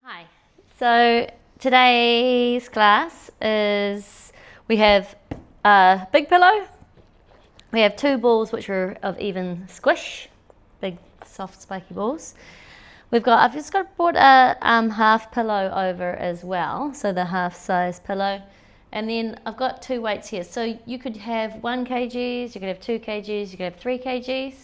Hi, so today's class is we have a big pillow, we have two balls which are of even squish, big soft spiky balls. I've just brought a half pillow over as well, so the half size pillow. And then I've got two weights here, so you could have 1 kgs, you could have 2 kgs, you could have 3 kgs.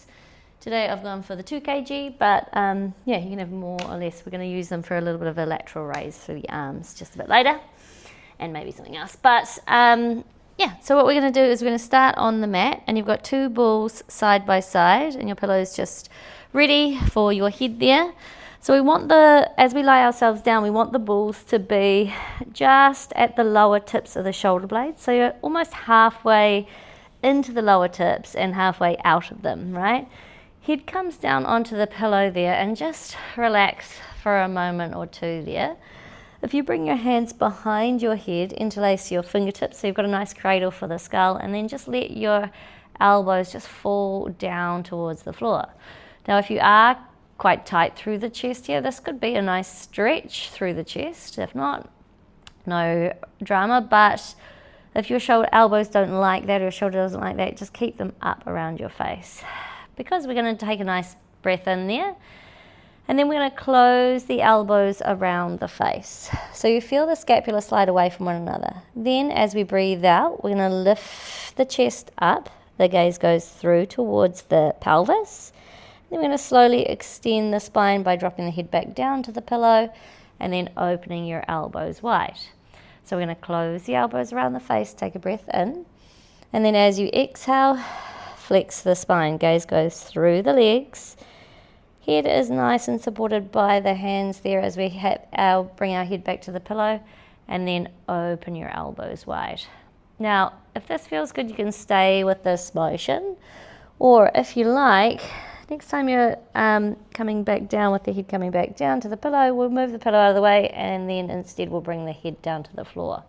Today I've gone for the 2 kg, but yeah, you can have more or less. We're going to use them for a little bit of a lateral raise through the arms just a bit later, and maybe something else. But yeah, so what we're going to do is we're going to start on the mat, and you've got two balls side by side, and your pillow is just ready for your head there. So we want as we lie ourselves down, we want the balls to be just at the lower tips of the shoulder blades. So you're almost halfway into the lower tips and halfway out of them, right? Head comes down onto the pillow there, and just relax for a moment or two there. If you bring your hands behind your head, interlace your fingertips so you've got a nice cradle for the skull, and then just let your elbows just fall down towards the floor. Now if you are quite tight through the chest here, this could be a nice stretch through the chest. If not, no drama, but if your elbows don't like that, or your shoulder doesn't like that, just keep them up around your face. Because we're going to take a nice breath in there, and then we're going to close the elbows around the face. So you feel the scapula slide away from one another. Then as we breathe out, we're going to lift the chest up. The gaze goes through towards the pelvis. Then we're going to slowly extend the spine by dropping the head back down to the pillow and then opening your elbows wide. So we're going to close the elbows around the face, take a breath in, and then as you exhale, flex the spine. Gaze goes through the legs. Head is nice and supported by the hands there as we bring our head back to the pillow, and then open your elbows wide. Now, if this feels good, you can stay with this motion, or if you like, next time you're coming back down with the head coming back down to the pillow, we'll move the pillow out of the way, and then instead we'll bring the head down to the floor.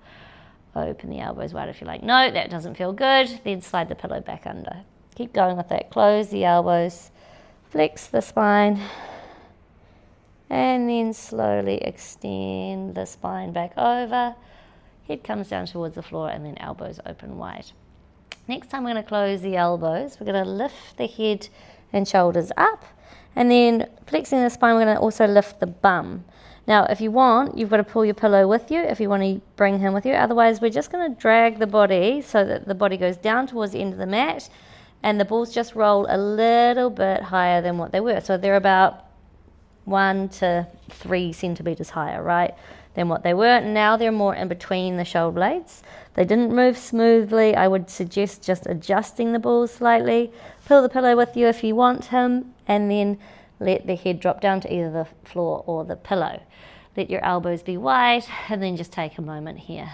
Open the elbows wide if you like. No, that doesn't feel good, then slide the pillow back under. Keep going with that. Close the elbows, flex the spine, and then slowly extend the spine back over. Head comes down towards the floor, and then elbows open wide. Next time we're going to close the elbows. We're going to lift the head and shoulders up, and then flexing the spine, we're going to also lift the bum. Now, if you want, you've got to pull your pillow with you if you want to bring him with you. Otherwise, we're just going to drag the body so that the body goes down towards the end of the mat, and the balls just roll a little bit higher than what they were. So they're about 1 to 3 centimeters higher, right, than what they were. Now they're more in between the shoulder blades. They didn't move smoothly. I would suggest just adjusting the balls slightly. Pull the pillow with you if you want him, and then let the head drop down to either the floor or the pillow. Let your elbows be wide, and then just take a moment here.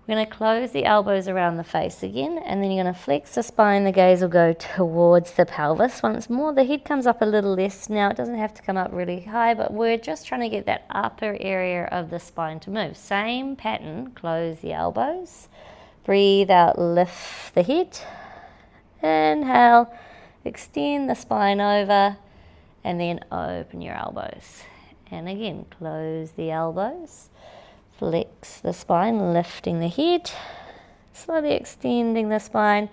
We're going to close the elbows around the face again, and then you're going to flex the spine. The gaze will go towards the pelvis once more. The head comes up a little less now. It doesn't have to come up really high, but we're just trying to get that upper area of the spine to move. Same pattern, close the elbows. Breathe out, lift the head. Inhale, extend the spine over, and then open your elbows. And again, close the elbows. Flex the spine, lifting the head, slowly extending the spine,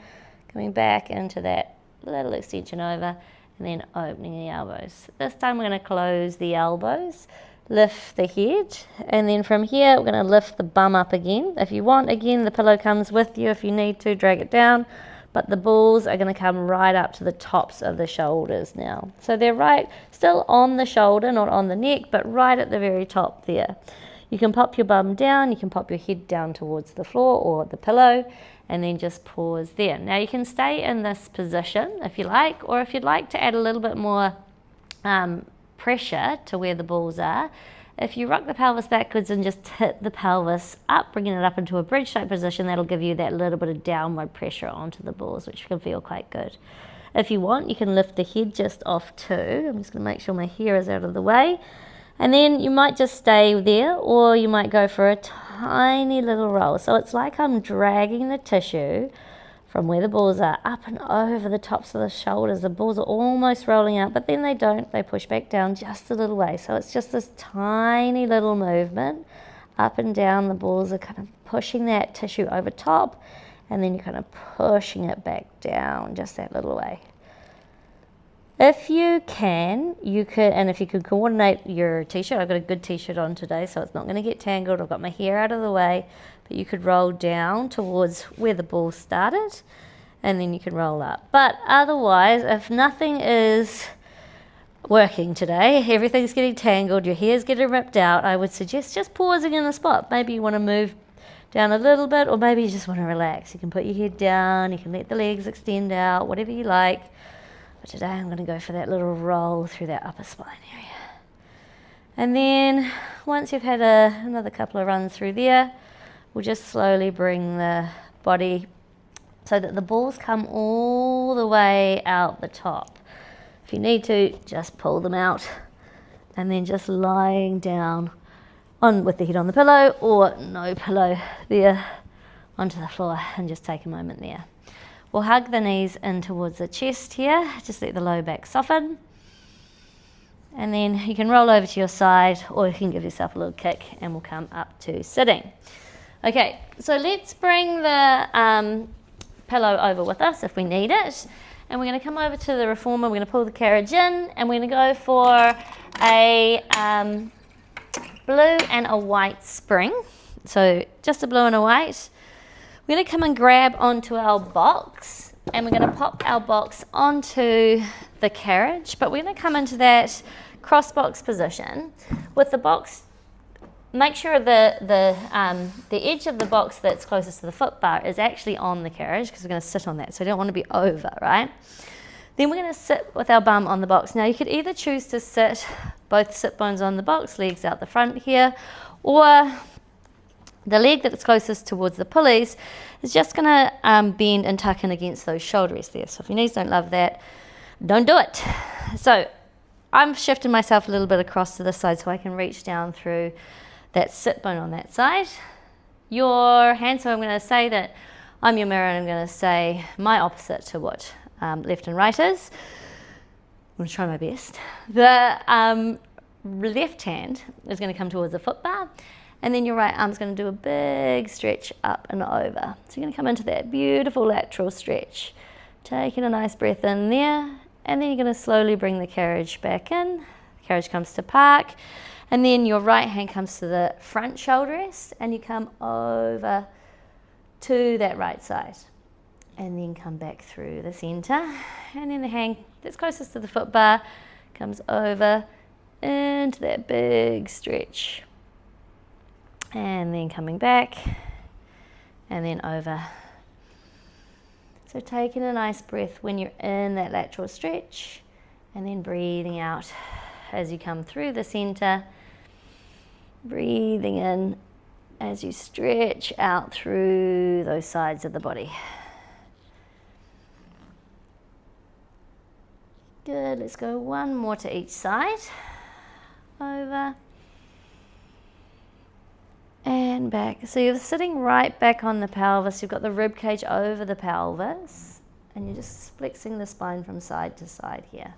coming back into that little extension over, and then opening the elbows. This time we're going to close the elbows, lift the head, and then from here we're going to lift the bum up again. If you want, again, the pillow comes with you. If you need to, drag it down, but the balls are going to come right up to the tops of the shoulders now. So they're still on the shoulder, not on the neck, but right at the very top there. You can pop your bum down, you can pop your head down towards the floor or the pillow, and then just pause there. Now you can stay in this position if you like, or if you'd like to add a little bit more pressure to where the balls are, if you rock the pelvis backwards and just hit the pelvis up, bringing it up into a bridge type position, that'll give you that little bit of downward pressure onto the balls, which can feel quite good. If you want, you can lift the head just off too. I'm just going to make sure my hair is out of the way. And then you might just stay there, or you might go for a tiny little roll. So it's like I'm dragging the tissue from where the balls are up and over the tops of the shoulders. The balls are almost rolling out, but then they don't. They push back down just a little way. So it's just this tiny little movement up and down. The balls are kind of pushing that tissue over top, and then you're kind of pushing it back down just that little way. If you can, and if you could coordinate your t-shirt, I've got a good t-shirt on today, so it's not going to get tangled. I've got my hair out of the way, but you could roll down towards where the ball started, and then you can roll up. But otherwise, if nothing is working today, everything's getting tangled, your hair's getting ripped out, I would suggest just pausing in the spot. Maybe you want to move down a little bit, or maybe you just want to relax. You can put your head down, you can let the legs extend out, whatever you like. But today I'm going to go for that little roll through that upper spine area. And then once you've had another couple of runs through there, we'll just slowly bring the body so that the balls come all the way out the top. If you need to, just pull them out, and then just lying down with the head on the pillow or no pillow there onto the floor, and just take a moment there. We'll hug the knees in towards the chest here, just let the low back soften. And then you can roll over to your side, or you can give yourself a little kick, and we'll come up to sitting. Okay, so let's bring the pillow over with us if we need it. And we're going to come over to the reformer, we're going to pull the carriage in, and we're going to go for a blue and a white spring. So just a blue and a white. We're going to come and grab onto our box, and we're going to pop our box onto the carriage, but we're going to come into that cross box position with the box. Make sure the edge of the box that's closest to the foot bar is actually on the carriage, because we're going to sit on that, so we don't want to be over, right? Then we're going to sit with our bum on the box. Now you could either choose to sit both sit bones on the box, legs out the front here, or the leg that's closest towards the pulleys is just going to bend and tuck in against those shoulder rests there. So if your knees don't love that, don't do it. So I'm shifting myself a little bit across to this side so I can reach down through that sit bone on that side. Your hand, so I'm going to say that I'm your mirror, and I'm going to say my opposite to what left and right is. I'm going to try my best. The left hand is going to come towards the foot bar, and then your right arm's going to do a big stretch up and over. So you're going to come into that beautiful lateral stretch, taking a nice breath in there, and then you're going to slowly bring the carriage back in. The carriage comes to park, and then your right hand comes to the front shoulder rest, and you come over to that right side, and then come back through the center, and then the hand that's closest to the foot bar comes over into that big stretch, and then coming back, and then over. So taking a nice breath when you're in that lateral stretch, and then breathing out as you come through the center, breathing in as you stretch out through those sides of the body. Good, let's go one more to each side. Over and back. So you're sitting right back on the pelvis. You've got the rib cage over the pelvis, and you're just flexing the spine from side to side here.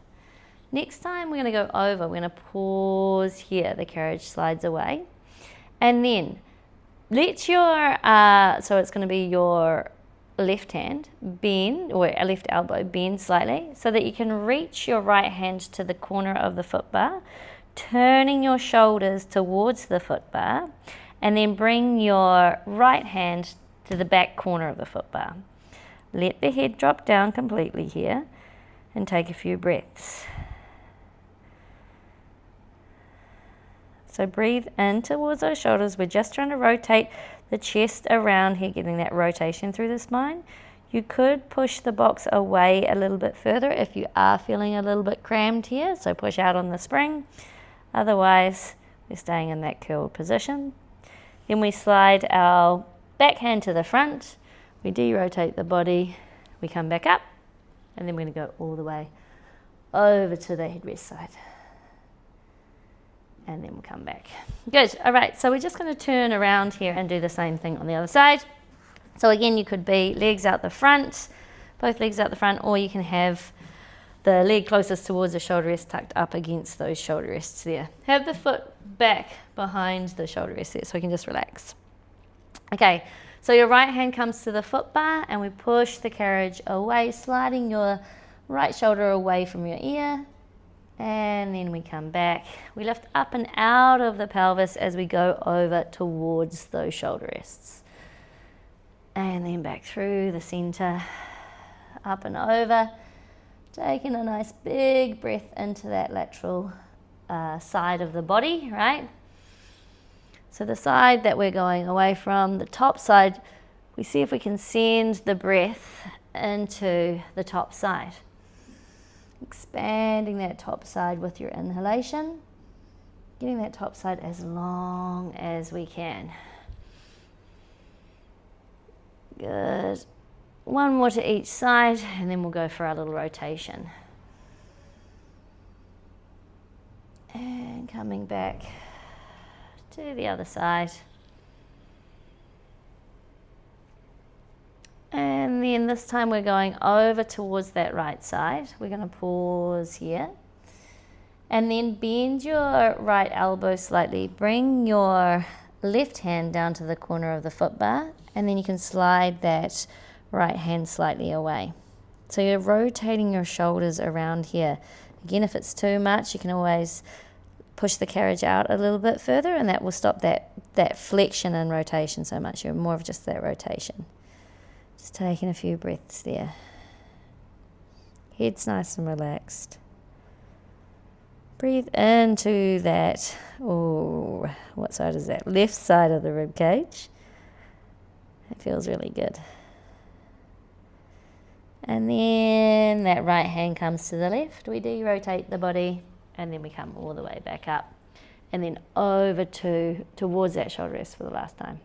Next time we're going to go over, we're going to pause here. The carriage slides away, and then let your so it's going to be your left hand bend, or a left elbow bend slightly, so that you can reach your right hand to the corner of the foot bar, turning your shoulders towards the foot bar, and then bring your right hand to the back corner of the foot bar. Let the head drop down completely here, and take a few breaths. So breathe in towards those shoulders. We're just trying to rotate the chest around here, getting that rotation through the spine. You could push the box away a little bit further if you are feeling a little bit crammed here, so push out on the spring. Otherwise, we're staying in that curled position. Then we slide our back hand to the front, we de-rotate the body, we come back up, and then we're going to go all the way over to the headrest side. And then we'll come back. Good, all right, so we're just going to turn around here and do the same thing on the other side. So again, you could be legs out the front, both legs out the front, or you can have the leg closest towards the shoulder rest tucked up against those shoulder rests there. Have the foot back behind the shoulder rest there so we can just relax. Okay, so your right hand comes to the foot bar and we push the carriage away, sliding your right shoulder away from your ear. And then we come back. We lift up and out of the pelvis as we go over towards those shoulder rests. And then back through the center, up and over. Taking a nice big breath into that lateral side of the body, right? So the side that we're going away from, the top side, we see if we can send the breath into the top side. Expanding that top side with your inhalation, getting that top side as long as we can. Good. One more to each side, and then we'll go for our little rotation. And coming back to the other side. And then this time we're going over towards that right side. We're going to pause here. And then bend your right elbow slightly. Bring your left hand down to the corner of the foot bar, and then you can slide that right hand slightly away. So you're rotating your shoulders around here. Again, if it's too much, you can always push the carriage out a little bit further, and that will stop that flexion and rotation so much. You're more of just that rotation. Just taking a few breaths there. Head's nice and relaxed. Breathe into that. Oh, what side is that? Left side of the rib cage. It feels really good. And then that right hand comes to the left. We de-rotate the body, and then we come all the way back up. And then over towards that shoulder rest for the last time.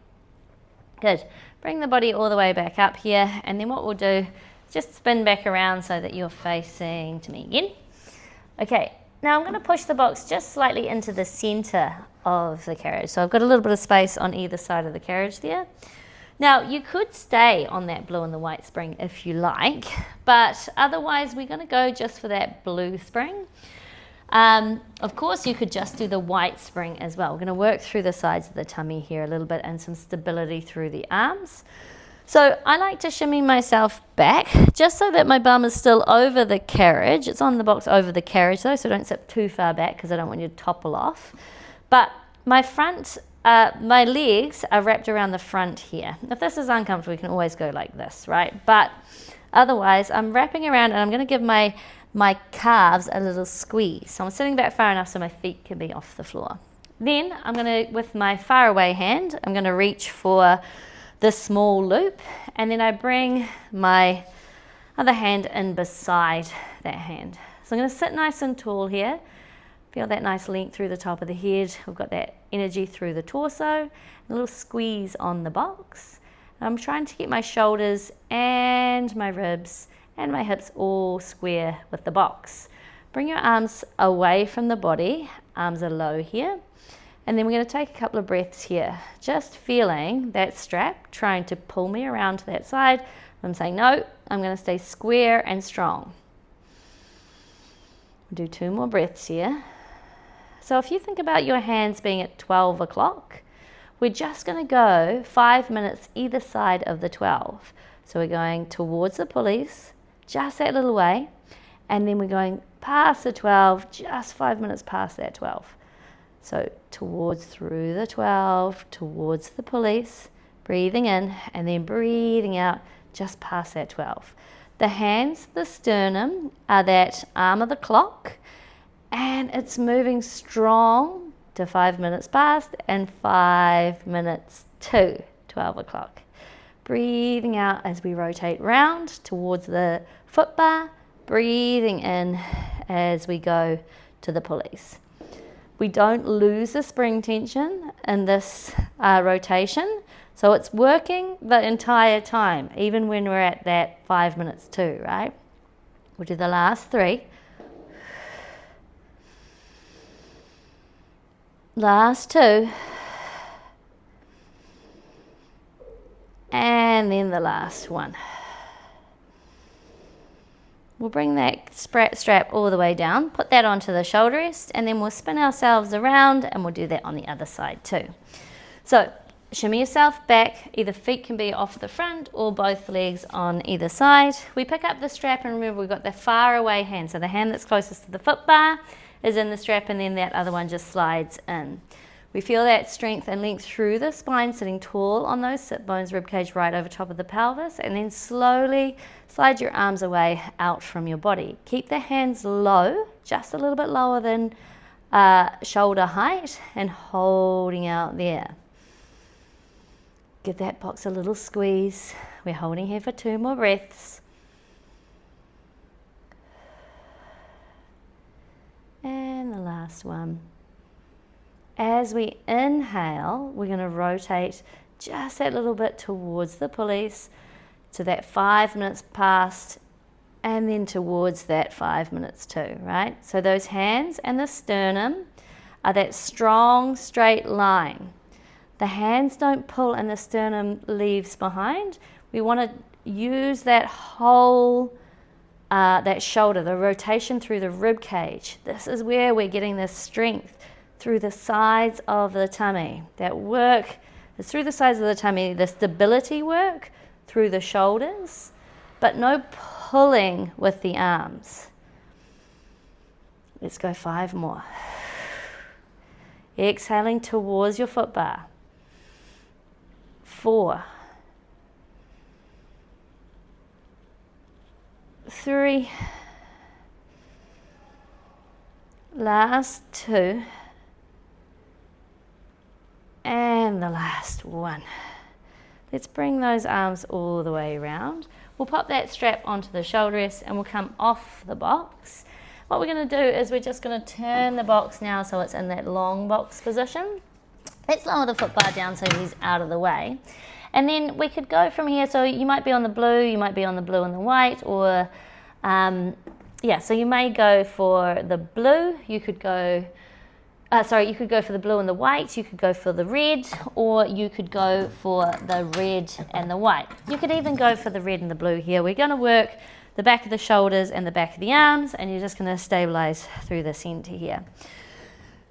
Good. Bring the body all the way back up here, and then what we'll do is just spin back around so that you're facing to me again. Okay, now I'm going to push the box just slightly into the center of the carriage. So I've got a little bit of space on either side of the carriage there. Now, you could stay on that blue and the white spring if you like, but otherwise we're going to go just for that blue spring. Of course, you could just do the white spring as well. We're going to work through the sides of the tummy here a little bit and some stability through the arms. So I like to shimmy myself back just so that my bum is still over the carriage. It's on the box over the carriage though, so don't sit too far back because I don't want you to topple off. But my legs are wrapped around the front here. If this is uncomfortable, you can always go like this, right? But otherwise, I'm wrapping around and I'm going to give my calves a little squeeze. So I'm sitting back far enough so my feet can be off the floor. Then I'm going to, with my far away hand, I'm going to reach for the small loop, and then I bring my other hand in beside that hand. So I'm going to sit nice and tall here. Feel that nice length through the top of the head. We've got that energy through the torso, a little squeeze on the box. I'm trying to get my shoulders and my ribs and my hips all square with the box. Bring your arms away from the body. Arms are low here. And then we're going to take a couple of breaths here, just feeling that strap trying to pull me around to that side. I'm saying, no, I'm going to stay square and strong. Do 2 more breaths here. So if you think about your hands being at 12 o'clock, we're just going to go 5 minutes either side of the 12. So we're going towards the pulleys, just that little way, and then we're going past the 12, just 5 minutes past that 12. So towards through the 12, towards the pulleys, breathing in, and then breathing out just past that 12. The hands, the sternum, are that arm of the clock, and it's moving strong to 5 minutes past and 5 minutes to 12 o'clock. Breathing out as we rotate round towards the foot bar, breathing in as we go to the pulleys. We don't lose the spring tension in this rotation, so it's working the entire time, even when we're at that 5 minutes too, right? We'll do the last 3. Last 2. And And then the last one. We'll bring that strap all the way down, put that onto the shoulder rest, and then we'll spin ourselves around, and we'll do that on the other side too. So shimmy yourself back, either feet can be off the front or both legs on either side. We pick up the strap, and remember we've got the far away hand, so the hand that's closest to the foot bar is in the strap, and then that other one just slides in. We feel that strength and length through the spine, sitting tall on those sit bones, ribcage right over top of the pelvis, and then slowly slide your arms away out from your body. Keep the hands low, just a little bit lower than shoulder height, and holding out there. Give that box a little squeeze. We're holding here for 2 more breaths. And the last one. As we inhale, we're going to rotate just that little bit towards the pulleys, to that 5 minutes past, and then towards that 5 minutes too, right? So those hands and the sternum are that strong, straight line. The hands don't pull and the sternum leaves behind. We want to use that whole, that shoulder, the rotation through the rib cage. This is where we're getting this strength through the sides of the tummy. That work is through the sides of the tummy, the stability work through the shoulders, but no pulling with the arms. Let's go 5 more. Exhaling towards your foot bar. 4, 3, last 2, and the last one. Let's bring those arms all the way around. We'll pop that strap onto the shoulder rest, and we'll come off the box. What we're going to do is we're just going to turn the box now so it's in that long box position. Let's lower the foot bar down so he's out of the way. And then we could go from here. So you might be on the blue, you might be on the blue and the white, or so you may go for the blue. You could go you could go for the blue and the white, you could go for the red, or you could go for the red and the white. You could even go for the red and the blue here. We're going to work the back of the shoulders and the back of the arms, and you're just going to stabilize through the center here.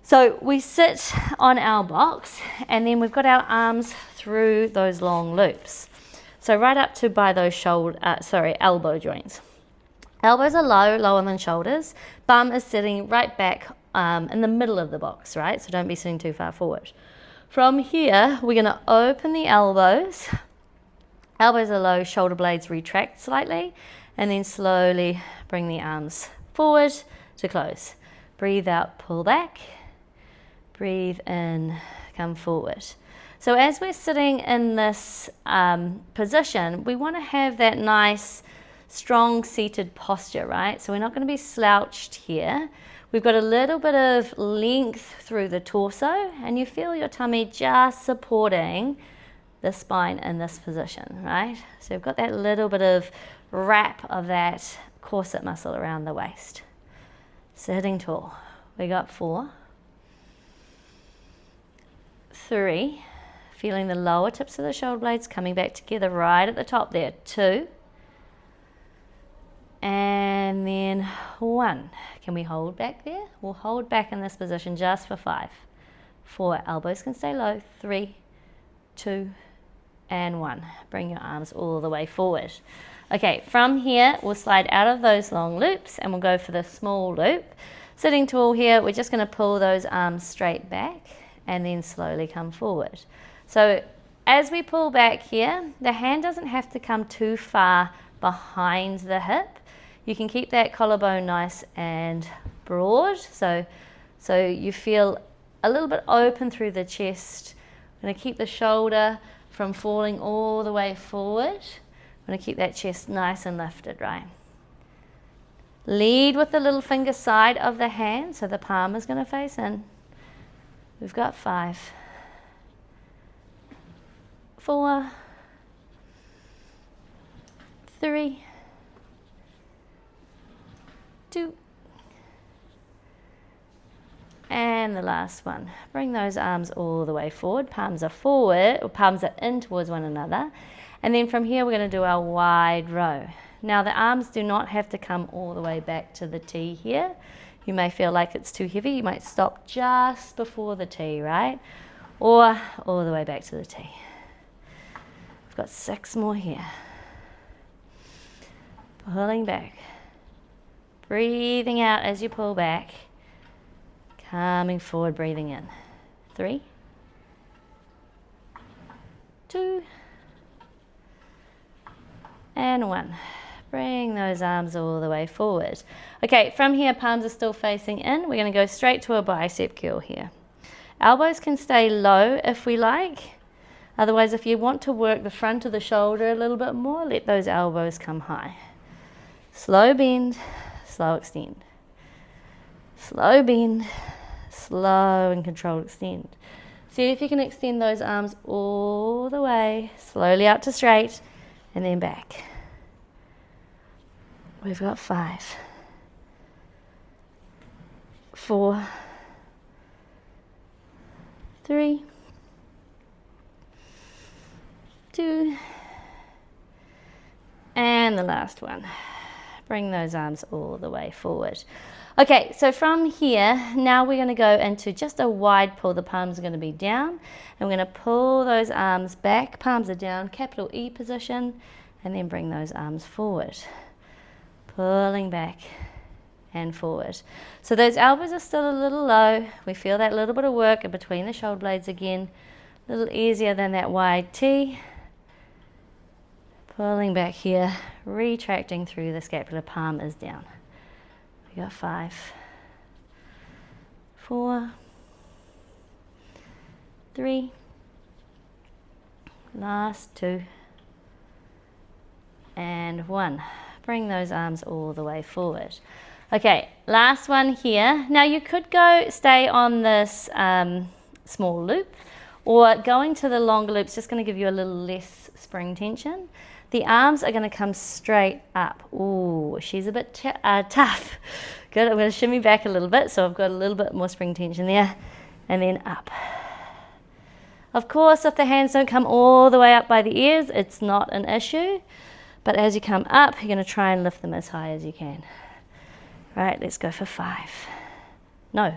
So we sit on our box, and then we've got our arms through those long loops. So right up to by those elbow joints. Elbows are low, lower than shoulders. Bum is sitting right back in the middle of the box, right? So don't be sitting too far forward. From here, we're going to open the elbows. Elbows are low, shoulder blades retract slightly, and then slowly bring the arms forward to close. Breathe out, pull back. Breathe in, come forward. So as we're sitting in this position, we want to have that nice, strong seated posture, right? So we're not going to be slouched here. We've got a little bit of length through the torso, and you feel your tummy just supporting the spine in this position, right? So we've got that little bit of wrap of that corset muscle around the waist. Sitting tall. We got 4, 3, feeling the lower tips of the shoulder blades coming back together right at the top there. 2, and then 1. Can we hold back there? We'll hold back in this position just for 5. 4, elbows can stay low. 3, 2, and 1. Bring your arms all the way forward. Okay, from here, we'll slide out of those long loops, and we'll go for the small loop. Sitting tall here, we're just going to pull those arms straight back, and then slowly come forward. So as we pull back here, the hand doesn't have to come too far behind the hip. You can keep that collarbone nice and broad, so you feel a little bit open through the chest. I'm going to keep the shoulder from falling all the way forward. I'm going to keep that chest nice and lifted, right? Lead with the little finger side of the hand, so the palm is going to face in. We've got 5, 4, 3, 2, and the last one. Bring those arms all the way forward. Palms are forward, or palms are in towards one another. And then from here, we're going to do our wide row. Now the arms do not have to come all the way back to the T here. You may feel like it's too heavy. You might stop just before the T, right? Or all the way back to the T. We've got 6 more here. Pulling back. Breathing out as you pull back. Coming forward, breathing in. 3, 2, and 1. Bring those arms all the way forward. Okay, from here, palms are still facing in. We're going to go straight to a bicep curl here. Elbows can stay low if we like. Otherwise, if you want to work the front of the shoulder a little bit more, let those elbows come high. Slow bend, slow extend. Slow bend, slow and controlled extend. See if you can extend those arms all the way, slowly out to straight, and then back. We've got 5, 4, 3, 2, and the last one. Bring those arms all the way forward. Okay, so from here, now we're going to go into just a wide pull. The palms are going to be down, and we're going to pull those arms back. Palms are down, capital E position, and then bring those arms forward. Pulling back and forward. So those elbows are still a little low. We feel that little bit of work in between the shoulder blades again. A little easier than that wide T. Pulling back here, retracting through the scapula, palm is down. We got 5, 4, 3, last 2, and 1. Bring those arms all the way forward. Okay, last one here. Now you could stay on this small loop, or going to the longer loop is just going to give you a little less spring tension. The arms are going to come straight up. Ooh, she's a bit tough. Good, I'm going to shimmy back a little bit, so I've got a little bit more spring tension there, and then up. Of course, if the hands don't come all the way up by the ears, it's not an issue. But as you come up, you're going to try and lift them as high as you can. Right, let's go for 5. No,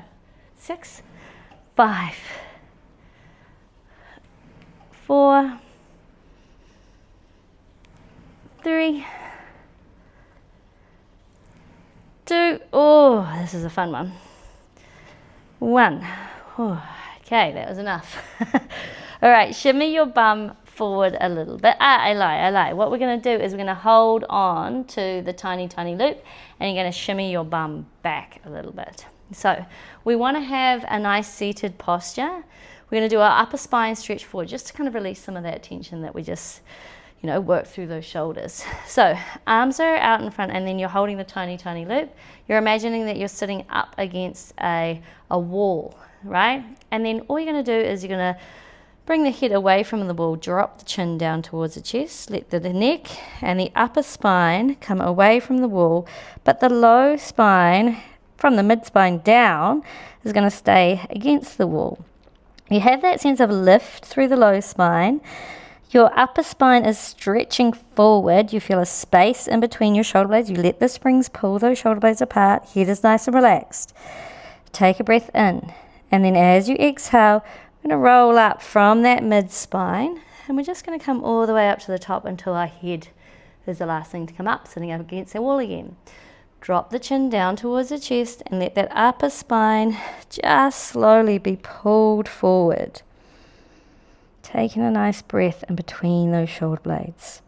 6, 5, 4, 3, 2, oh, this is a fun one. 1. Oh, okay, that was enough. All right, shimmy your bum forward a little bit. I lie. What we're going to do is we're going to hold on to the tiny loop, and you're going to shimmy your bum back a little bit. So we want to have a nice seated posture. We're going to do our upper spine stretch forward just to kind of release some of that tension that we just, work through those shoulders. So arms are out in front, and then you're holding the tiny loop. You're imagining that you're sitting up against a wall, right? And then all you're going to do is you're going to bring the head away from the wall, drop the chin down towards the chest, let the neck and the upper spine come away from the wall, but the low spine from the mid-spine down is going to stay against the wall. You have that sense of lift through the low spine. Your upper spine is stretching forward. You feel a space in between your shoulder blades. You let the springs pull those shoulder blades apart. Head is nice and relaxed. Take a breath in, and then as you exhale, we're going to roll up from that mid-spine, and we're just going to come all the way up to the top until our head is the last thing to come up, sitting up against the wall again. Drop the chin down towards the chest and let that upper spine just slowly be pulled forward. Taking a nice breath in between those shoulder blades,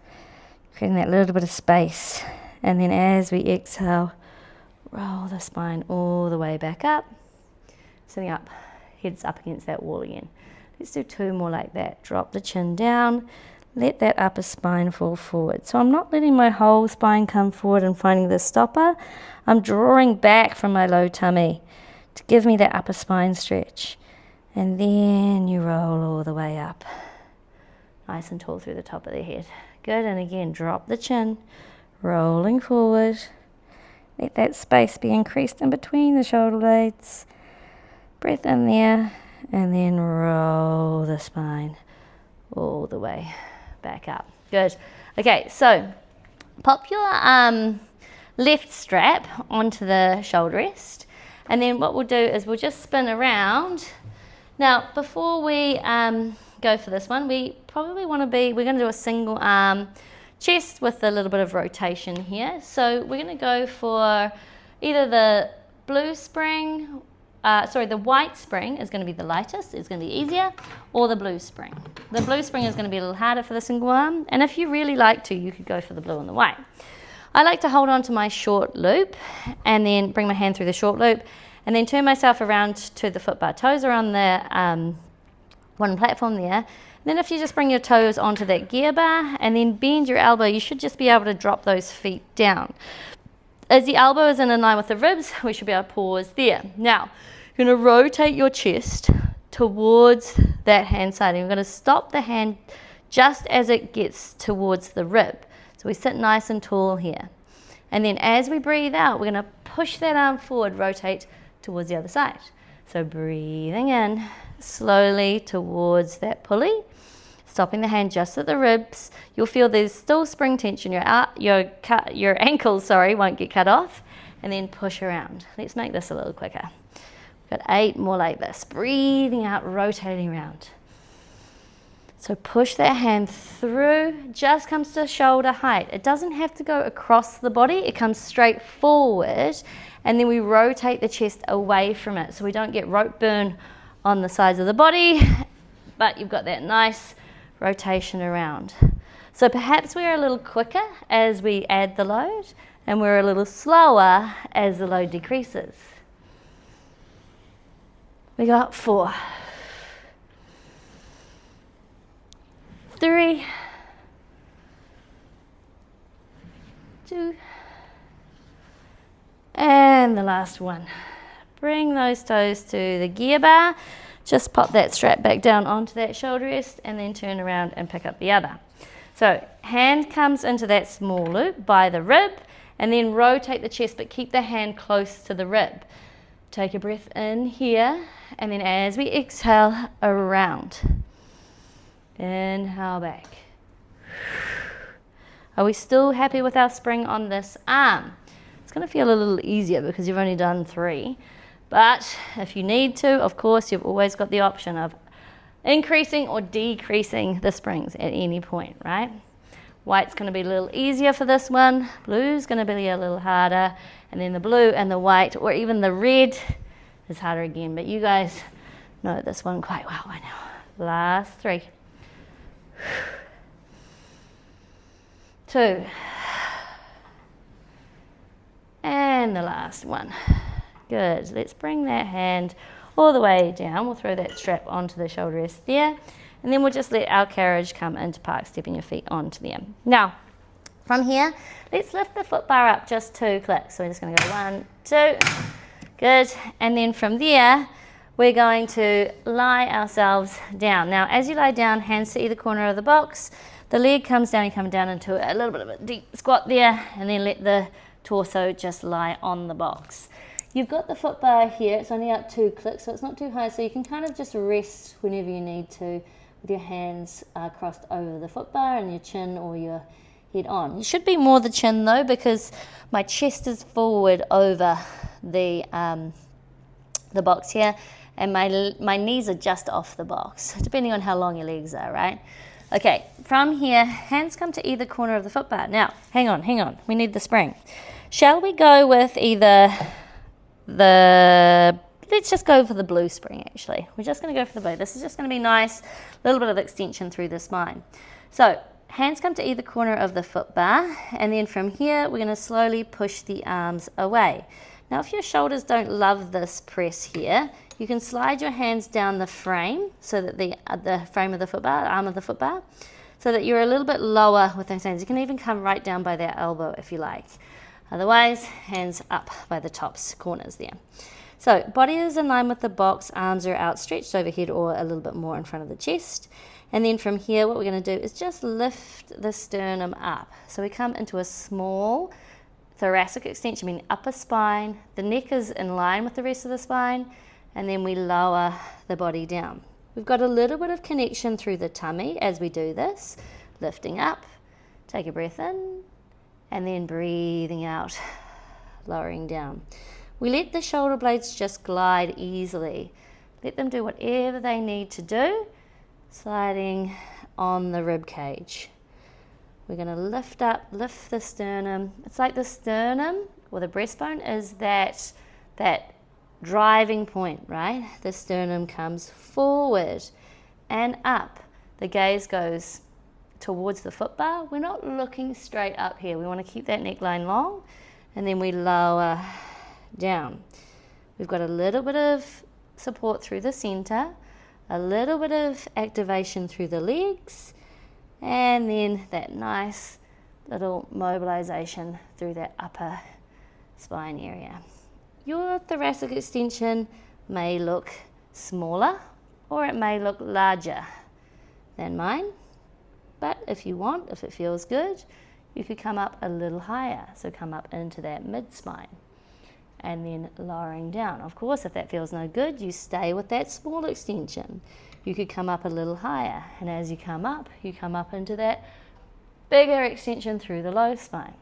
creating that little bit of space. And then as we exhale, roll the spine all the way back up, sitting up. Head's up against that wall again. Let's do 2 more like that. Drop the chin down, let that upper spine fall forward. So I'm not letting my whole spine come forward and finding the stopper. I'm drawing back from my low tummy to give me that upper spine stretch. And then you roll all the way up. Nice and tall through the top of the head. Good, and again, drop the chin, rolling forward. Let that space be increased in between the shoulder blades. Breath in there, and then roll the spine all the way back up. Good. Okay, so pop your left strap onto the shoulder rest, and then what we'll do is we'll just spin around. Now, before we go for this one, we probably want to we're going to do a single arm chest with a little bit of rotation here. So we're going to go for either the blue spring, the white spring is going to be the lightest, it's going to be easier, or the blue spring. The blue spring is going to be a little harder for the single arm, and if you really like to, you could go for the blue and the white. I like to hold on to my short loop and then bring my hand through the short loop and then turn myself around to the foot bar. Toes are on the one platform there. Then if you just bring your toes onto that gear bar and then bend your elbow, you should just be able to drop those feet down. As the elbow is in line with the ribs, we should be able to pause there. Now, you're going to rotate your chest towards that hand side. And you're going to stop the hand just as it gets towards the rib. So we sit nice and tall here. And then as we breathe out, we're going to push that arm forward, rotate towards the other side. So breathing in slowly towards that pulley, stopping the hand just at the ribs. You'll feel there's still spring tension. Your ankles, won't get cut off. And then push around. Let's make this a little quicker. We've got 8 more like this. Breathing out, rotating around. So push that hand through, just comes to shoulder height. It doesn't have to go across the body, it comes straight forward, and then we rotate the chest away from it so we don't get rope burn on the sides of the body, but you've got that nice rotation around. So perhaps we're a little quicker as we add the load, and we're a little slower as the load decreases. We got 4. 3, 2, and the last one. Bring those toes to the gear bar. Just pop that strap back down onto that shoulder rest and then turn around and pick up the other. So hand comes into that small loop by the rib and then rotate the chest, but keep the hand close to the rib. Take a breath in here, and then as we exhale, around. Inhale back. Are we still happy with our spring on this arm? It's going to feel a little easier because you've only done 3. But if you need to, of course, you've always got the option of increasing or decreasing the springs at any point, right? White's going to be a little easier for this one. Blue's going to be a little harder. And then the blue and the white, or even the red, is harder again. But you guys know this one quite well by now. Last 3. 2. And the last one. Good. Let's bring that hand all the way down. We'll throw that strap onto the shoulder rest there. And then we'll just let our carriage come into park, stepping your feet onto them. Now, from here, let's lift the foot bar up just 2 clicks. So we're just going to go 1, 2. Good. And then from there, we're going to lie ourselves down. Now, as you lie down, hands to either corner of the box, the leg comes down, you come down into a little bit of a deep squat there, and then let the torso just lie on the box. You've got the foot bar here, it's only up 2 clicks, so it's not too high, so you can kind of just rest whenever you need to with your hands crossed over the foot bar and your chin or your head on. You should be more the chin though, because my chest is forward over the box here, and my knees are just off the box, depending on how long your legs are, right? Okay, from here, hands come to either corner of the foot bar. Now, hang on, we need the spring. Shall we go with either let's just go for the blue spring actually. We're just going to go for the blue. This is just going to be nice, a little bit of extension through the spine. So, hands come to either corner of the foot bar, and then from here, we're going to slowly push the arms away. Now, if your shoulders don't love this press here, you can slide your hands down the frame, so that the frame of the foot bar, arm of the foot bar, so that you're a little bit lower with those hands. You can even come right down by that elbow if you like. Otherwise, hands up by the tops, corners there. So, body is in line with the box, arms are outstretched overhead or a little bit more in front of the chest. And then from here, what we're going to do is just lift the sternum up. So we come into a small thoracic extension, meaning upper spine. The neck is in line with the rest of the spine, and then we lower the body down. We've got a little bit of connection through the tummy as we do this, lifting up, Take a breath in and then breathing out, lowering down. We let the shoulder blades just glide easily. Let them do whatever they need to do, sliding on the rib cage. We're going to lift up, lift the sternum. It's like the sternum or the breastbone is that driving point, right? The sternum comes forward and up. The gaze goes towards the foot bar. We're not looking straight up here. We want to keep that neckline long, and then we lower down. We've got a little bit of support through the center, a little bit of activation through the legs, and then that nice little mobilization through that upper spine area. Your thoracic extension may look smaller or it may look larger than mine, but if you want, if it feels good, you could come up a little higher. So come up into that mid-spine and then lowering down. Of course, if that feels no good, you stay with that small extension. You could come up a little higher, and as you come up into that bigger extension through the low spine.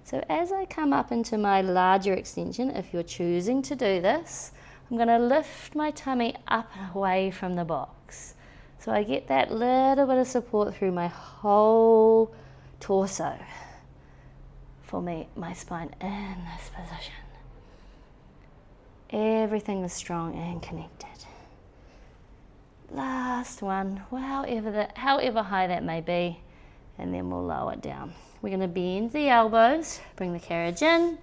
So as I come up into my larger extension, if you're choosing to do this, I'm going to lift my tummy up away from the box. So I get that little bit of support through my whole torso. For me, my spine in this position. Everything is strong and connected. Last one, however high that may be, and then we'll lower it down. We're going to bend the elbows, bring the carriage in. You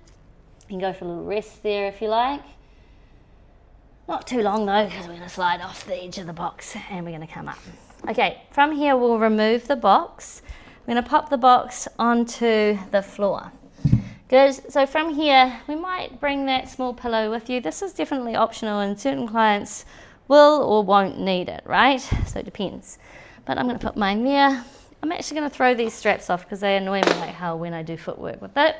can go for a little rest there if you like. Not too long though, because we're going to slide off the edge of the box and we're going to come up. Okay, from here we'll remove the box. We're going to pop the box onto the floor. Good, so from here we might bring that small pillow with you. This is definitely optional and certain clients will or won't need it, right? So it depends. But I'm going to put mine there. I'm actually going to throw these straps off because they annoy me like hell when I do footwork with it.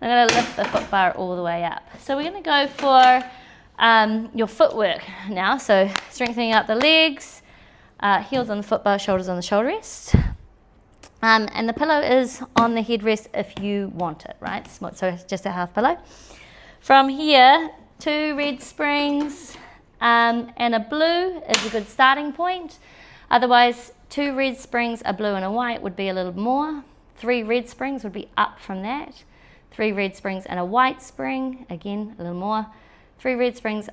I'm going to lift the foot bar all the way up. So we're going to go for your footwork now. So strengthening out the legs, heels on the foot bar, shoulders on the shoulder rest. And the pillow is on the headrest if you want it, right? So it's just a half pillow. From here, 2 red springs and a blue is a good starting point. Otherwise, 2 red springs, a blue and a white would be a little more. 3 red springs would be up from that. 3 red springs and a white spring, again, a little more. 3 red springs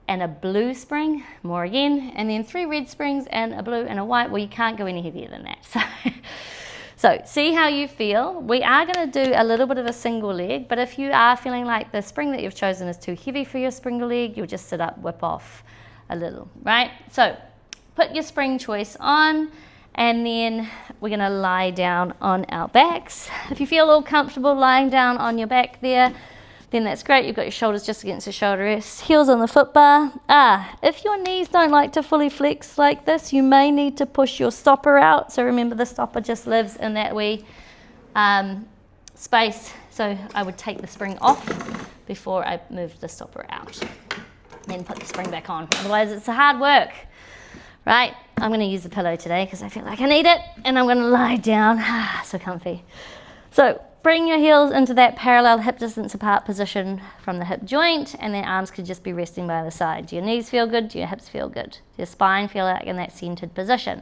and a blue spring, more again. And then 3 red springs and a blue and a white. Well, you can't go any heavier than that. So see how you feel. We are going to do a little bit of a single leg, but if you are feeling like the spring that you've chosen is too heavy for your single leg, you'll just sit up, whip off a little, right? So put your spring choice on, and then we're going to lie down on our backs. If you feel all comfortable lying down on your back there, then that's great. You've got your shoulders just against the shoulder rest, heels on the foot bar. If your knees don't like to fully flex like this, you may need to push your stopper out. So remember, the stopper just lives in that wee space. So I would take the spring off before I moved the stopper out. Then put the spring back on. Otherwise, it's a hard work, right? I'm going to use the pillow today because I feel like I need it. And I'm going to lie down. So comfy. So bring your heels into that parallel hip distance apart position from the hip joint, and their arms could just be resting by the side. Do your knees feel good? Do your hips feel good? Do your spine feel like in that centered position?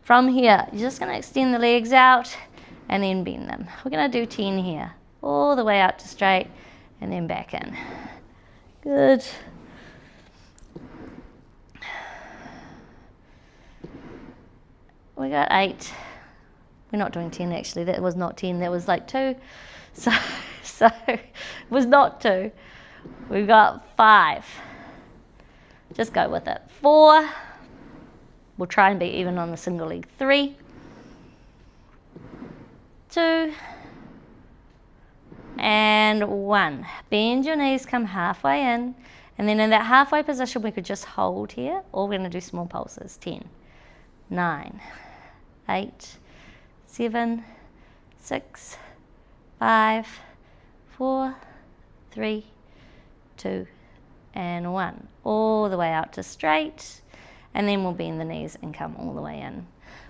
From here, you're just going to extend the legs out and then bend them. We're going to do 10 here, all the way out to straight and then back in. Good. We got 8. We're not doing 10 actually. That was not 10. That was like 2. So it was not 2. We've got 5. Just go with it. 4. We'll try and be even on the single leg. 3. 2. And 1. Bend your knees, come halfway in. And then in that halfway position, we could just hold here, or we're going to do small pulses. 10, 9, 8, 7, 6, 5, 4, 3, 2, and 1. All the way out to straight, and then we'll bend the knees and come all the way in.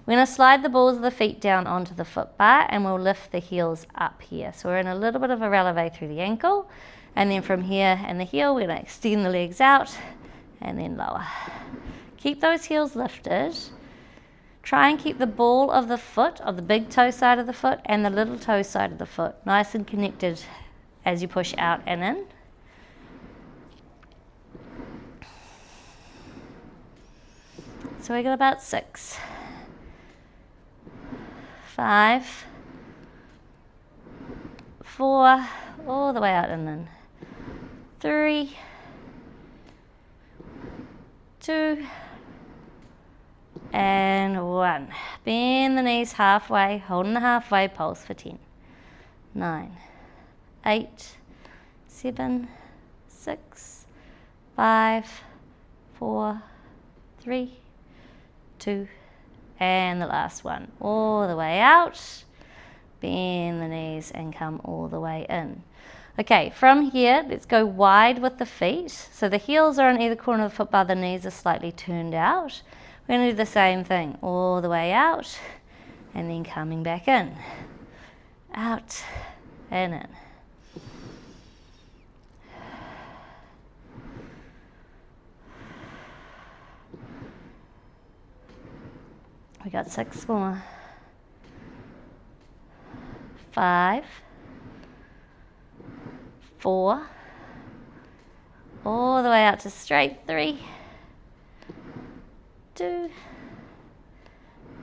We're going to slide the balls of the feet down onto the foot bar and we'll lift the heels up here. So we're in a little bit of a releve through the ankle, and then from here and the heel we're going to extend the legs out and then lower. Keep those heels lifted. Try and keep the ball of the foot, of the big toe side of the foot and the little toe side of the foot nice and connected as you push out and in. So we got about 6, 5, 4, all the way out and in. 3, 2, and 1. Bend the knees halfway, holding the halfway pulse for 10, 9, 8, 7, 6, 5, 4, 3, 2, and the last one. All the way out, bend the knees and come all the way in. Okay, from here, let's go wide with the feet. So the heels are on either corner of the foot bar, the knees are slightly turned out. We're going to do the same thing, all the way out, and then coming back in. Out and in. We got 6 more. 5, 4, all the way out to straight. 3, 2,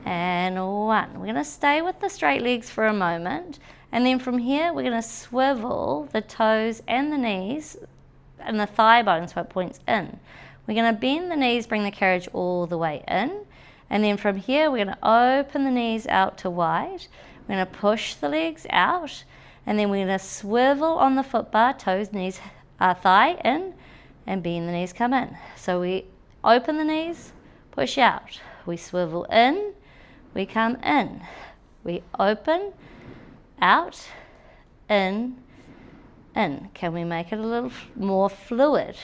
and 1. We're going to stay with the straight legs for a moment, and then from here we're going to swivel the toes and the knees and the thigh bone so it points in. We're going to bend the knees, bring the carriage all the way in, and then from here we're going to open the knees out to wide. We're going to push the legs out, and then we're going to swivel on the foot bar, toes, knees, thigh in, and bend the knees, come in. So we open the knees, push out. We swivel in, we come in. We open, out, in, in. Can we make it a little more fluid?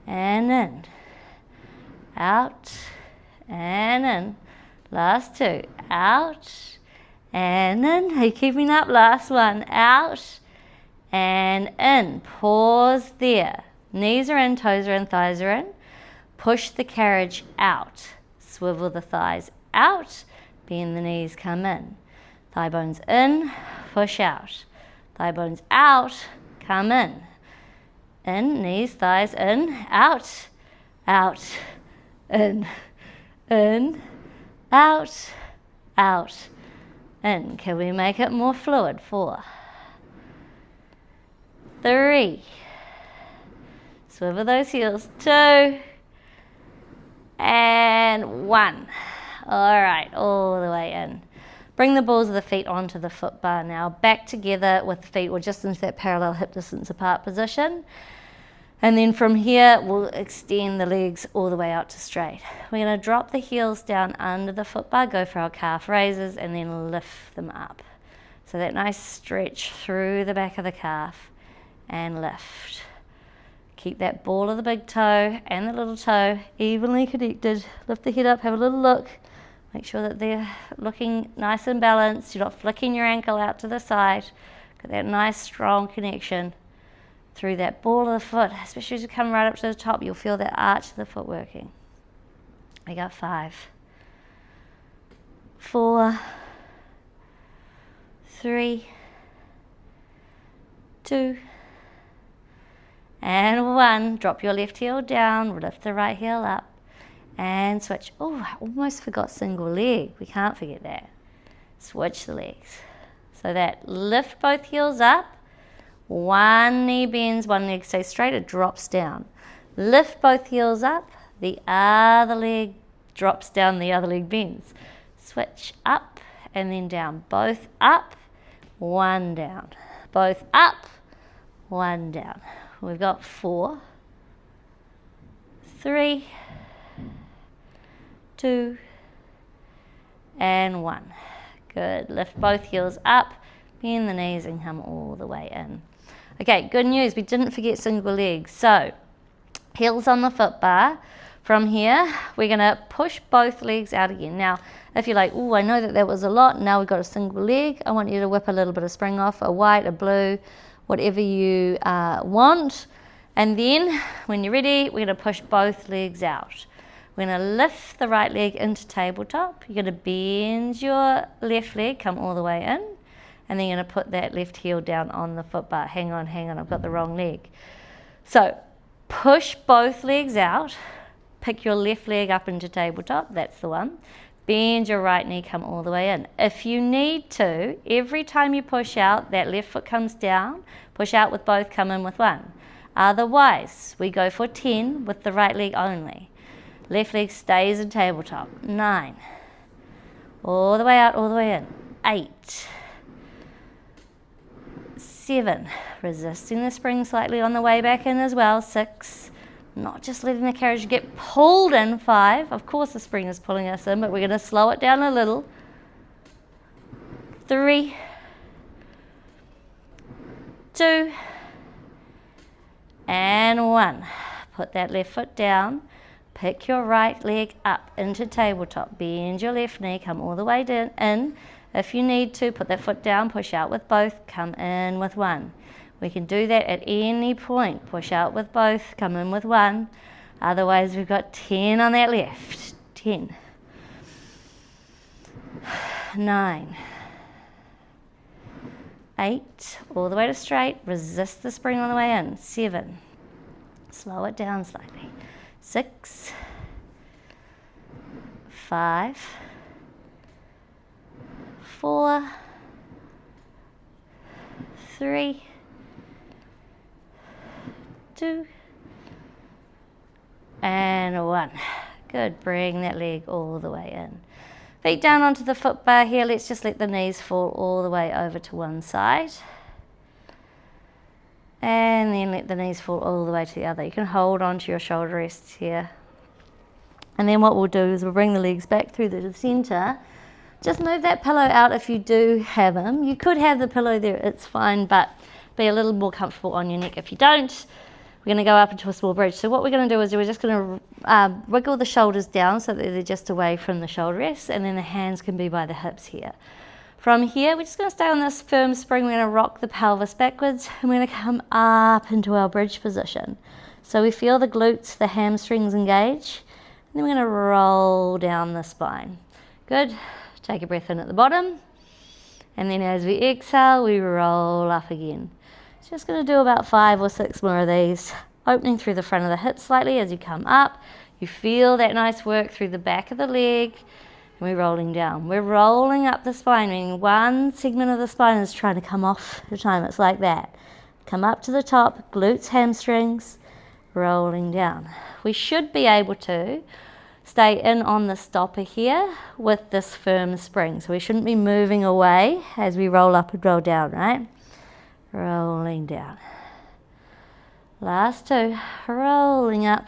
And in, out, and in. Last 2, out, and in. Are you keeping up? Last one, out, and in. Pause there. Knees are in, toes are in, thighs are in. Push the carriage out. Swivel the thighs out. Bend the knees, come in. Thigh bones in, push out. Thigh bones out, come in. In, knees, thighs in, out, out, in, out, out, in. Can we make it more fluid? 4, 3, swivel those heels. 2, and 1. All right, all the way in. Bring the balls of the feet onto the foot bar now. Back together with the feet, or just into that parallel hip distance apart position. And then from here, we'll extend the legs all the way out to straight. We're going to drop the heels down under the foot bar, go for our calf raises, and then lift them up. So that nice stretch through the back of the calf and lift. Keep that ball of the big toe and the little toe evenly connected. Lift the head up, have a little look. Make sure that they're looking nice and balanced. You're not flicking your ankle out to the side. Got that nice strong connection through that ball of the foot. Especially as you come right up to the top, you'll feel that arch of the foot working. We got 5, 4, 3, 2, and 1. Drop your left heel down, lift the right heel up, and switch. Oh, I almost forgot single leg. We can't forget that. Switch the legs. So that lift both heels up. One knee bends, one leg stays straight, it drops down. Lift both heels up, the other leg drops down, the other leg bends. Switch up and then down. Both up, one down. Both up, one down. We've got 4, 3, 2, and 1. Good. Lift both heels up, bend the knees and come all the way in. Okay, good news. We didn't forget single legs. So, heels on the foot bar. From here, we're gonna push both legs out again. Now, if you're like, oh, I know that was a lot, now we've got a single leg, I want you to whip a little bit of spring off, a white, a blue, whatever you want. And then, when you're ready, we're gonna push both legs out. We're gonna lift the right leg into tabletop. You're gonna bend your left leg, come all the way in, and then you're gonna put that left heel down on the foot bar. Hang on, I've got the wrong leg. So, push both legs out. Pick your left leg up into tabletop, that's the one. Bend your right knee, come all the way in. If you need to, every time you push out, that left foot comes down, push out with both, come in with one. Otherwise, we go for 10 with the right leg only. Left leg stays in tabletop. 9. All the way out, all the way in. 8. 7. Resisting the spring slightly on the way back in as well. 6. Not just letting the carriage get pulled in. 5. Of course the spring is pulling us in, but we're going to slow it down a little. 3. 2. And 1. Put that left foot down. Pick your right leg up into tabletop. Bend your left knee, come all the way in. If you need to, put that foot down, push out with both, come in with one. We can do that at any point. Push out with both, come in with one. Otherwise, we've got 10 on that left. 10. 9. 8. All the way to straight. Resist the spring on the way in. 7. Slow it down slightly. 6. 5. 4. 3. 2. And 1. Good. Bring that leg all the way in. Feet down onto the foot bar here. Let's just let the knees fall all the way over to one side. And then let the knees fall all the way to the other. You can hold onto your shoulder rests here. And then what we'll do is we'll bring the legs back through the center. Just move that pillow out if you do have them. You could have the pillow there, it's fine, but be a little more comfortable on your neck if you don't. We're going to go up into a small bridge. So what we're going to do is we're just going to wiggle the shoulders down so that they're just away from the shoulder rests, and then the hands can be by the hips here. From here, we're just going to stay on this firm spring. We're going to rock the pelvis backwards, and we're going to come up into our bridge position. So we feel the glutes, the hamstrings engage, and then we're going to roll down the spine. Good. Take a breath in at the bottom, and then as we exhale, we roll up again. Just going to do about 5 or 6 more of these, opening through the front of the hips slightly as you come up. You feel that nice work through the back of the leg, and we're rolling down. We're rolling up the spine, meaning one segment of the spine is trying to come off at a time. It's like that. Come up to the top, glutes, hamstrings, rolling down. We should be able to stay in on the stopper here with this firm spring. So we shouldn't be moving away as we roll up and roll down, right? Rolling down. Last 2. Rolling up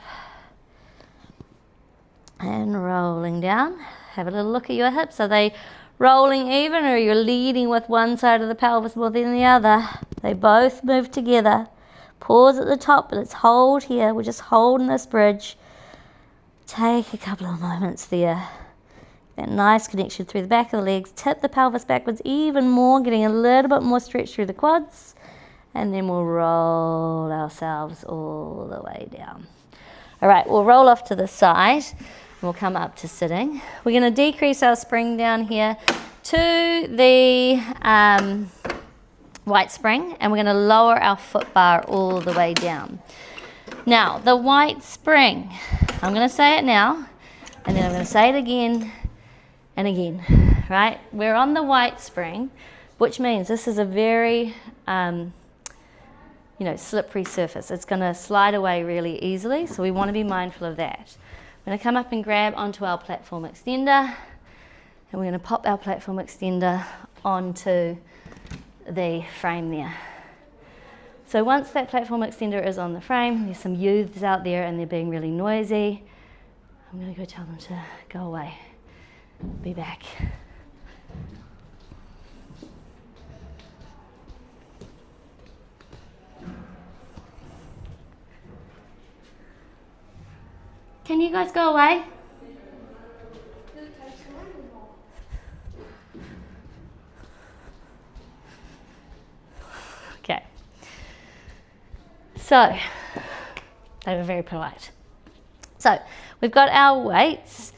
and rolling down. Have a little look at your hips. Are they rolling even, or are you leading with one side of the pelvis more than the other? They both move together. Pause at the top, but let's hold here. We're just holding this bridge. Take a couple of moments there. That nice connection through the back of the legs. Tip the pelvis backwards even more, getting a little bit more stretch through the quads. And then we'll roll ourselves all the way down. All right, we'll roll off to the side. We'll come up to sitting. We're going to decrease our spring down here to the white spring, and we're going to lower our foot bar all the way down. Now, the white spring, I'm going to say it now, and then I'm going to say it again and again, right? We're on the white spring, which means this is a very, slippery surface. It's going to slide away really easily, so we want to be mindful of that. We're going to come up and grab onto our platform extender, and we're going to pop our platform extender onto the frame there. So once that platform extender is on the frame, there's some youths out there and they're being really noisy. I'm going to go tell them to go away. Be back. Can you guys go away? Okay. So, they were very polite. So, we've got our weights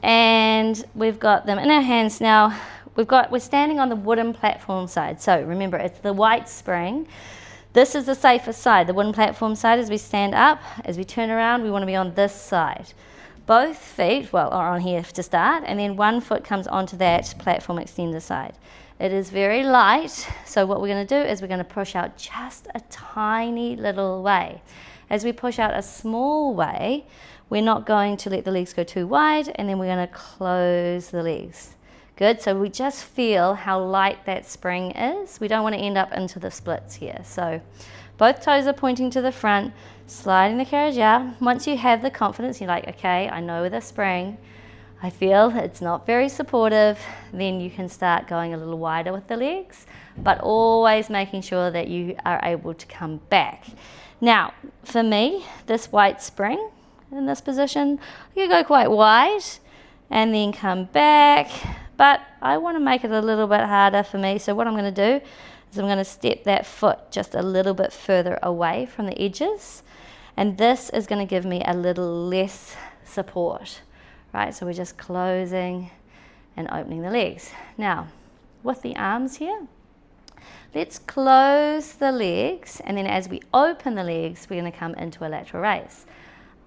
and we've got them in our hands now. We're standing on the wooden platform side. So, remember, it's the white spring. This is the safest side, the wooden platform side. As we stand up, as we turn around, we want to be on this side. Both feet, well, are on here to start, and then one foot comes onto that platform extender side. It is very light, so what we're going to do is we're going to push out just a tiny little way. As we push out a small way, we're not going to let the legs go too wide, and then we're going to close the legs. Good, so we just feel how light that spring is. We don't want to end up into the splits here. So both toes are pointing to the front, sliding the carriage out. Once you have the confidence, you're like, okay, I know the spring. I feel it's not very supportive. Then you can start going a little wider with the legs, but always making sure that you are able to come back. Now, for me, this white spring in this position, you go quite wide and then come back. But I want to make it a little bit harder for me. So what I'm going to do is I'm going to step that foot just a little bit further away from the edges. And this is going to give me a little less support, right? So we're just closing and opening the legs. Now, with the arms here, let's close the legs. And then as we open the legs, we're going to come into a lateral raise.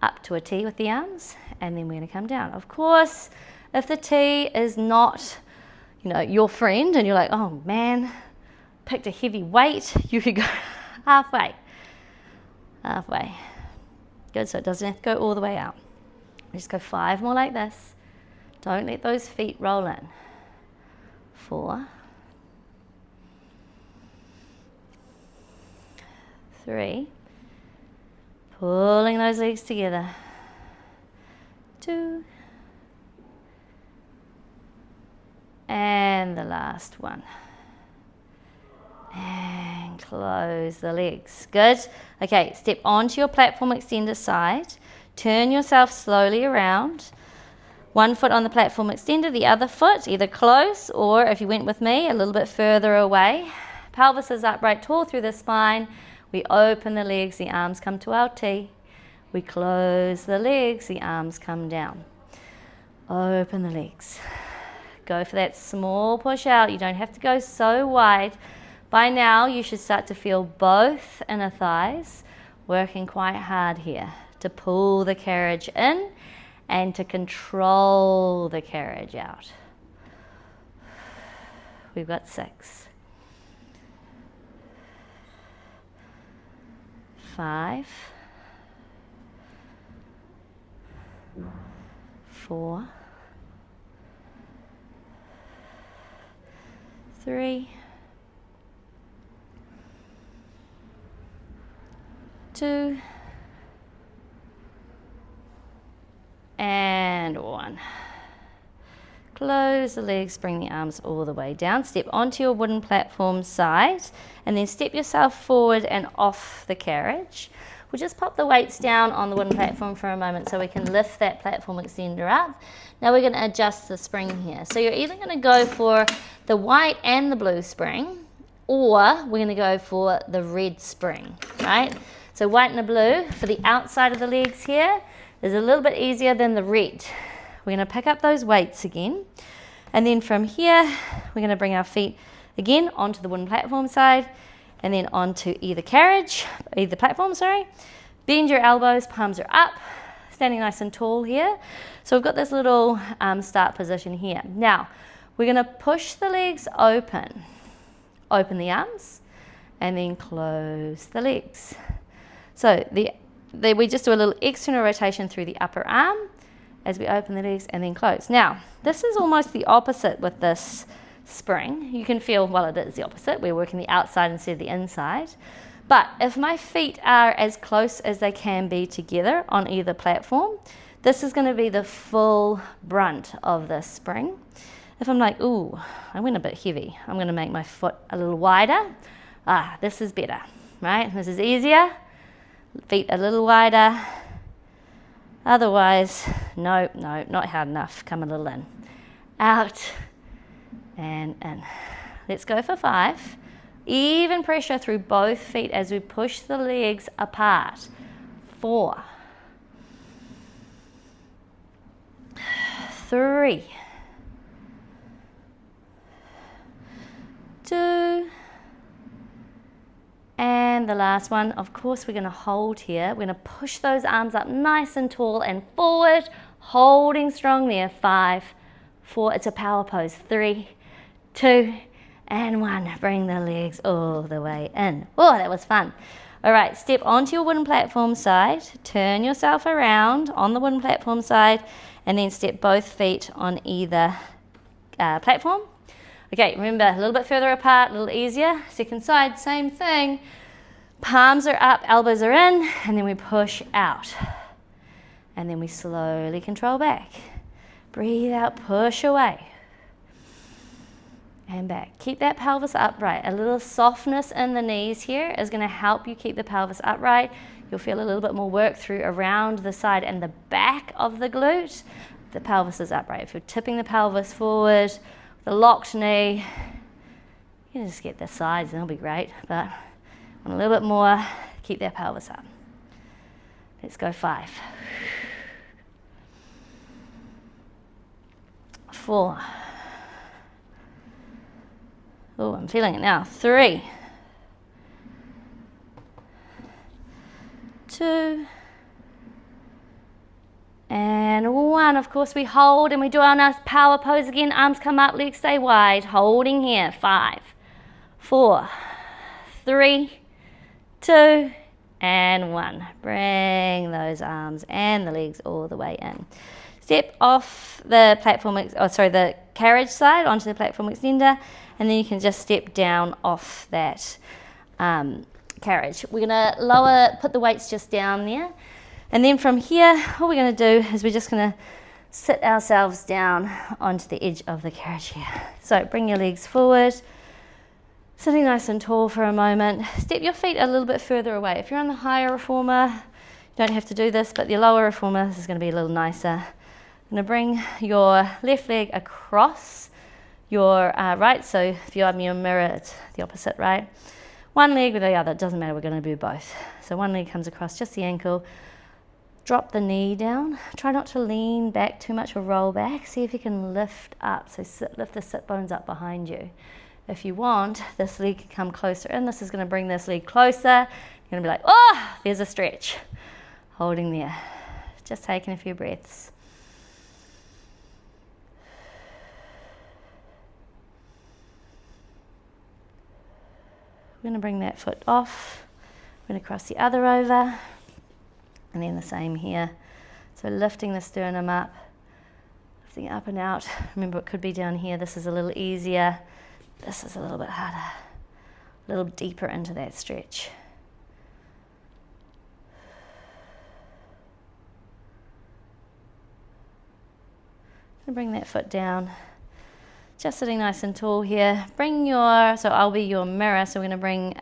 Up to a T with the arms, and then we're going to come down. Of course, if the T is not, your friend, and you're like, oh man, picked a heavy weight, you could go halfway. Good, so it doesn't have to go all the way out. Just go 5 more like this. Don't let those feet roll in. 4, 3, pulling those legs together. 2, and the last one. And close the legs. Good. Okay, step onto your platform extender side. Turn yourself slowly around. One foot on the platform extender, the other foot either close or, if you went with me, a little bit further away. Pelvis is upright, tall through the spine. We open the legs, the arms come to our T. We close the legs, the arms come down. Open the legs. Go for that small push out. You don't have to go so wide. By now, you should start to feel both inner thighs working quite hard here to pull the carriage in and to control the carriage out. We've got 6, 5, 4, 3, 2, and 1. Close the legs, bring the arms all the way down. Step onto your wooden platform side and then step yourself forward and off the carriage. We'll just pop the weights down on the wooden platform for a moment so we can lift that platform extender up. Now we're going to adjust the spring here. So you're either going to go for the white and the blue spring, or we're going to go for the red spring, right? So white and the blue for the outside of the legs here is a little bit easier than the red. We're going to pick up those weights again. And then from here, we're going to bring our feet again onto the wooden platform side and then onto either platform. Bend your elbows, palms are up, standing nice and tall here. So we've got this little start position here. Now, we're going to push the legs open. Open the arms and then close the legs. So we just do a little external rotation through the upper arm as we open the legs and then close. Now, this is almost the opposite with this spring. You can feel, well, it is the opposite. We're working the outside instead of the inside. But if my feet are as close as they can be together on either platform, this is going to be the full brunt of this spring. If I'm like, ooh, I went a bit heavy, I'm going to make my foot a little wider. This is better, right? This is easier. Feet a little wider. Otherwise, no, not hard enough. Come a little in. Out and in. Let's go for 5. Even pressure through both feet as we push the legs apart. 4, 3, 2, and the last one. Of course, we're going to hold here. We're going to push those arms up nice and tall and forward, holding strong there. 5, 4, it's a power pose. 3, 2, and 1. Bring the legs all the way in. Oh, that was fun. All right, step onto your wooden platform side, turn yourself around on the wooden platform side, and then step both feet on either platform. Okay, remember, a little bit further apart, a little easier. Second side, same thing. Palms are up, elbows are in, and then we push out. And then we slowly control back. Breathe out, push away. And back. Keep that pelvis upright. A little softness in the knees here is going to help you keep the pelvis upright. You'll feel a little bit more work through around the side and the back of the glute. The pelvis is upright. If you're tipping the pelvis forward, the locked knee, you can just get the sides and it'll be great. But want a little bit more, keep that pelvis up. Let's go 5. 4. Oh, I'm feeling it now. 3, 2, and 1. Of course, we hold and we do our nice power pose again. Arms come up, legs stay wide. Holding here. 5, 4, 3, 2, and 1. Bring those arms and the legs all the way in. Step off the platform, the carriage side onto the platform extender, and then you can just step down off that carriage. We're going to put the weights just down there, and then from here, all we're going to do is we're just going to sit ourselves down onto the edge of the carriage here. So bring your legs forward, sitting nice and tall for a moment. Step your feet a little bit further away. If you're on the higher reformer, you don't have to do this, but the lower reformer, this is going to be a little nicer. I'm going to bring your left leg across your right, so if you have your mirror, it's the opposite, right? One leg with the other, it doesn't matter, we're going to do both. So one leg comes across just the ankle, drop the knee down, try not to lean back too much or roll back, see if you can lift up, so lift the sit bones up behind you. If you want, this leg can come closer in, this is going to bring this leg closer, you're going to be like, oh, there's a stretch, holding there, just taking a few breaths. We're going to bring that foot off, we're going to cross the other over, and then the same here. So lifting the sternum up, lifting it up and out. Remember, it could be down here. This is a little easier. This is a little bit harder. A little deeper into that stretch. I'm going to bring that foot down. Just sitting nice and tall here. So I'll be your mirror, so we're going to bring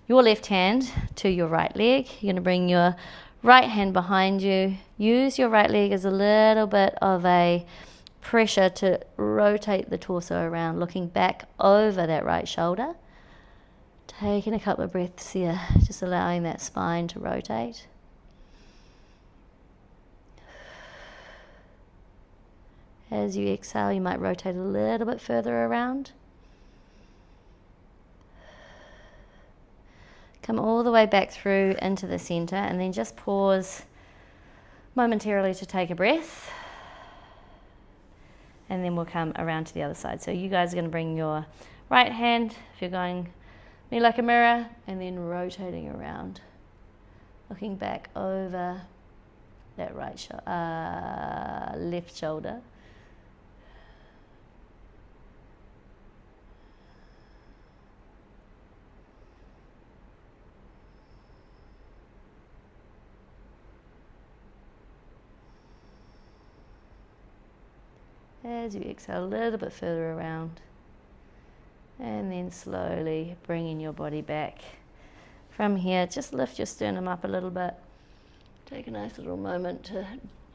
your left hand to your right leg. You're going to bring your right hand behind you. Use your right leg as a little bit of a pressure to rotate the torso around, looking back over that right shoulder. Taking a couple of breaths here, just allowing that spine to rotate. As you exhale, you might rotate a little bit further around. Come all the way back through into the center, and then just pause momentarily to take a breath. And then we'll come around to the other side. So you guys are going to bring your right hand, if you're going me like a mirror, and then rotating around, looking back over that left shoulder. As you exhale a little bit further around, and then slowly bringing your body back. From here, just lift your sternum up a little bit, Take a nice little moment to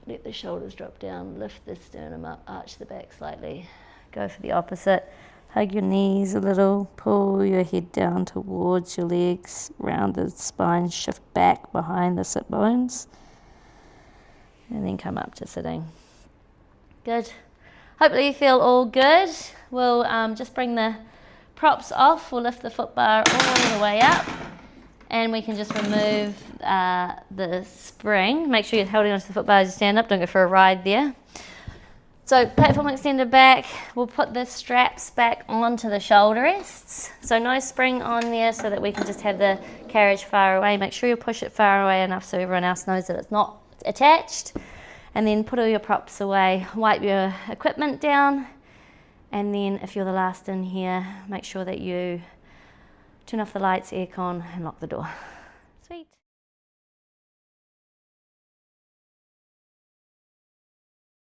let the shoulders drop down, lift the sternum up, arch the back slightly. Go for the opposite. Hug your knees a little, pull your head down towards your legs, round the spine, shift back behind the sit bones, and then come up to sitting. Good. Hopefully you feel all good. We'll just bring the props off. We'll lift the foot bar all the way up, and we can just remove the spring. Make sure you're holding onto the foot bar as you stand up. Don't go for a ride there. So platform extended back. We'll put the straps back onto the shoulder rests. So no spring on there so that we can just have the carriage far away. Make sure you push it far away enough so everyone else knows that it's not attached. And then put all your props away. Wipe your equipment down. And then if you're the last in here, make sure that you turn off the lights, aircon, and lock the door. Sweet.